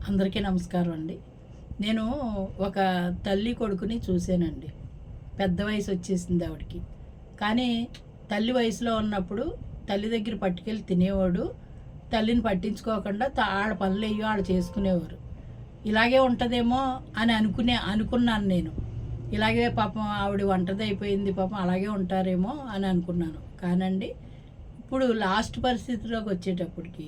అందరికీ నమస్కారం అండి. నేను ఒక తల్లి కొడుకుని చూశానండి. పెద్ద వయసు వచ్చేసింది ఆవిడకి. కానీ తల్లి వయసులో ఉన్నప్పుడు తల్లి దగ్గర పట్టుకెళ్ళి తినేవాడు. తల్లిని పట్టించుకోకుండా ఆడ పనులయ్యో ఆడ చేసుకునేవారు. ఇలాగే ఉంటుందేమో అని అనుకున్నాను నేను. ఇలాగే పాపం ఆవిడ ఒంటరిది అయిపోయింది, పాపం అలాగే ఉంటారేమో అని అనుకున్నాను. కానండి ఇప్పుడు లాస్ట్ పరిస్థితిలోకి వచ్చేటప్పటికి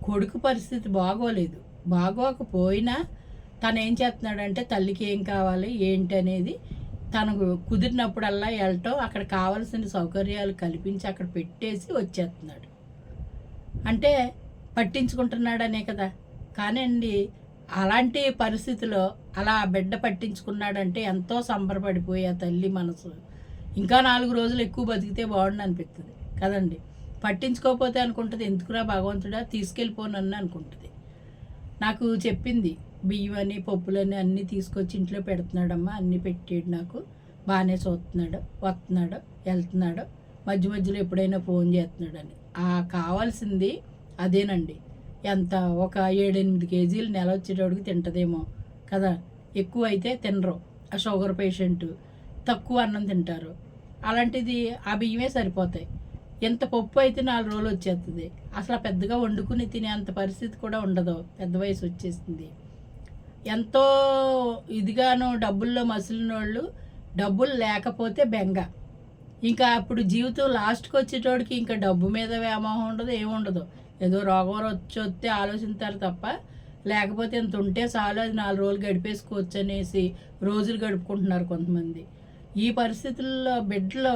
కొడుకు పరిస్థితి బాగోలేదు. బాగోకపోయినా తను ఏం చేస్తున్నాడంటే తల్లికి ఏం కావాలి ఏంటి అనేది తనకు కుదిరినప్పుడల్లా వెళ్ళటం, అక్కడ కావాల్సిన సౌకర్యాలు కల్పించి అక్కడ పెట్టేసి వచ్చేస్తున్నాడు. అంటే పట్టించుకుంటున్నాడనే కదా. కానండి అలాంటి పరిస్థితిలో అలా బిడ్డ పట్టించుకున్నాడంటే ఎంతో సంబరపడిపోయి ఆ తల్లి మనసు ఇంకా 4 రోజులు ఎక్కువ బతికితే బాగుండు అనిపిస్తుంది కదండి. పట్టించుకోకపోతే అనుకుంటుంది ఎందుకురా భగవంతుడా తీసుకెళ్ళిపోనని అనుకుంటుంది. నాకు చెప్పింది బియ్యమని పప్పులని అన్నీ తీసుకొచ్చి ఇంట్లో పెడుతున్నాడమ్మా, అన్నీ పెట్టాడు, నాకు బాగానే చూస్తున్నాడు, వస్తున్నాడు, వెళ్తున్నాడు, మధ్య మధ్యలో ఎప్పుడైనా ఫోన్ చేస్తున్నాడని. కావాల్సింది అదేనండి. ఎంత ఒక 7-8 కేజీలు నెల వచ్చేటోడికి తింటదేమో కదా. ఎక్కువ అయితే తినరు. ఆ షుగర్ పేషెంట్ తక్కువ అన్నం తింటారు. అలాంటిది ఆ బియ్యమే సరిపోతాయి. ఎంత పప్పు అయితే 4 రోజులు వచ్చేస్తుంది. అసలు పెద్దగా వండుకుని తినే అంత పరిస్థితి కూడా ఉండదు. పెద్ద వయసు వచ్చేసింది. ఎంతో ఇదిగాను డబ్బుల్లో మసిలిన వాళ్ళు, డబ్బులు లేకపోతే బెంగ. ఇంకా అప్పుడు జీవితం లాస్ట్కి వచ్చేటోడికి ఇంకా డబ్బు మీద వ్యామోహం ఉండదు, ఏముండదు. ఏదో రోగం వస్తే ఆలోచిస్తారు తప్ప, లేకపోతే ఇంత ఉంటే చాలు, అది 4 రోజులు గడిపేసుకోవచ్చు అనేసి రోజులు గడుపుకుంటున్నారు కొంతమంది. ఈ పరిస్థితుల్లో బిడ్డలో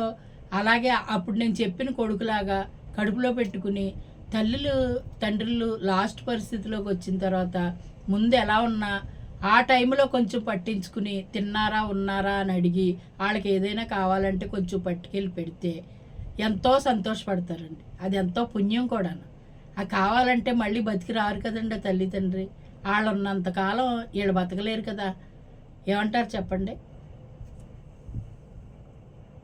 అలాగే అప్పుడు నేను చెప్పిన కొడుకులాగా కడుపులో పెట్టుకుని తల్లులు తండ్రులు లాస్ట్ పరిస్థితిలోకి వచ్చిన తర్వాత ముందు ఎలా ఉన్నా ఆ టైంలో కొంచెం పట్టించుకుని తిన్నారా ఉన్నారా అని అడిగి వాళ్ళకి ఏదైనా కావాలంటే కొంచెం పట్టుకెళ్ళి పెడితే ఎంతో సంతోషపడతారండి. అది ఎంతో పుణ్యం కూడా. అది కావాలంటే మళ్ళీ బతికి రారు కదండి తల్లి తండ్రి. వాళ్ళు ఉన్నంతకాలం వీళ్ళు బతకలేరు కదా. ఏమంటారు చెప్పండి.